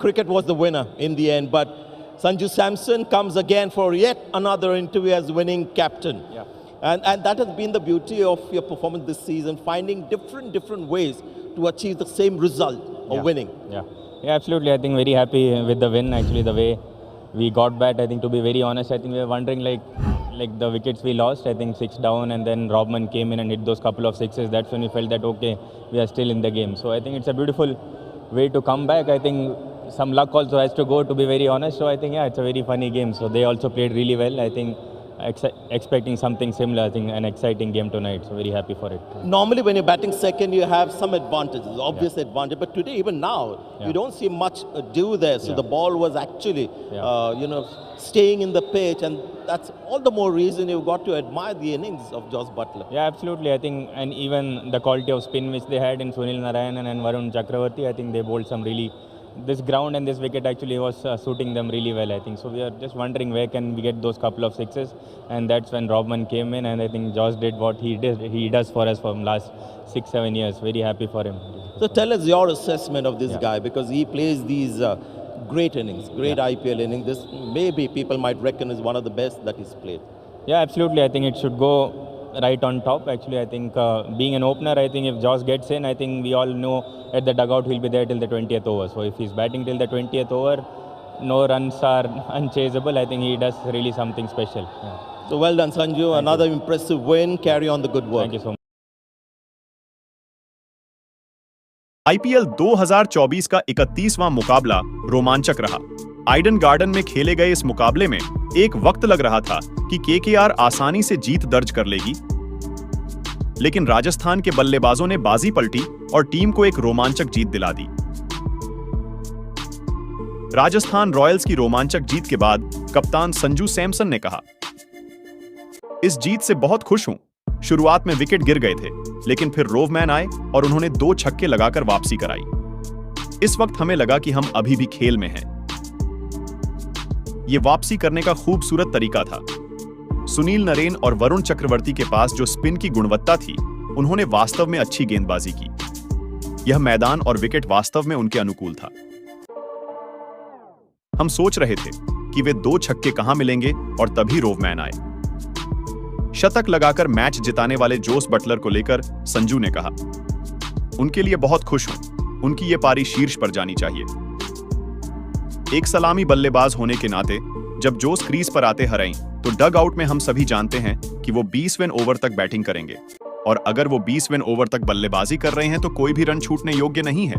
cricket was the winner in the end, but Sanju Samson comes again for yet another interview as winning captain. Yeah. And that has been the beauty of your performance this season, finding different ways to achieve the same result of winning. Yeah, absolutely. I think very happy with the win. Actually, the way we got back, I think to be very honest, I think we were wondering like the wickets we lost, I think 6 down, and then Robman came in and hit those couple of sixes. That's when we felt that okay, we are still in the game. So I think it's a beautiful way to come back. I think some luck also has to go, to be very honest. So I think it's a very funny game. So they also played really well. I think expecting something similar. I think an exciting game tonight. So very happy for it. Normally when you're batting second, you have some advantages, obvious advantage. But today, even now, you don't see much ado there. So the ball was actually, staying in the pitch, and that's all the more reason you've got to admire the innings of Jos Buttler. Yeah, absolutely. I think, and even the quality of spin which they had in Sunil Narayanan and Varun Chakravarti, I think they bowled some really. This ground and this wicket actually was suiting them really well, I think. So we are just wondering where can we get those couple of sixes, and that's when Robman came in, and I think Jos did what he does for us from last 6-7 years. Very happy for him. So tell us your assessment of this guy, because he plays these great innings, great IPL innings. This maybe people might reckon is one of the best that he's played. Yeah, absolutely. I think it should go right on top. Actually, I think being an opener, I think if Jos gets in, I think we all know at the dugout he'll be there till the 20th over. So if he's batting till the 20th over, no runs are unchaseable. I think he does really something special. Yeah. So well done, Sanju. Another impressive win. Carry on the good work. Thank you so much. IPL 2024 का 31वां मुकाबला रोमांचक रहा। आइडन garden में खेले गए इस मुकाबले में एक वक्त लग रहा था कि केकेआर आसानी से जीत दर्ज कर लेगी, लेकिन राजस्थान के बल्लेबाजों ने बाजी पलटी और टीम को एक रोमांचक जीत दिला दी। राजस्थान रॉयल्स की रोमांचक जीत के बाद कप्तान संजू सैमसन ने कहा, इस जीत से बहुत खुश हूं। शुरुआत में विकेट गिर गए थे, लेकिन फिर रोवमैन आए और उन्होंने 2 छक्के लगाकर वापसी कराई। इस वक्त हमें लगा कि हम अभी भी खेल में हैं। यह वापसी करने का खूबसूरत तरीका था। सुनील नरेन और वरुण चक्रवर्ती के पास जो स्पिन की गुणवत्ता थी, उन्होंने वास्तव में अच्छी गेंदबाजी की। यह मैदान और विकेट वास्तव में उनके अनुकूल था। हम सोच रहे थे कि वे 2 छक्के कहां मिलेंगे, और तभी रोवमैन आए। शतक लगाकर मैच जिताने वाले जोस बटलर को लेकर संजू ने कहा, उनके लिए बहुत खुश हूं। उनकी ये पारी शीर्ष पर जानी चाहिए। एक सलामी बल्लेबाज होने के नाते जब जोस क्रीज पर आते हरें, तो डग आउट में हम सभी जानते हैं कि वो 20वें ओवर तक बैटिंग करेंगे, और अगर वो 20वें ओवर तक बल्लेबाजी कर रहे हैं तो कोई भी रन छूटने योग्य नहीं है।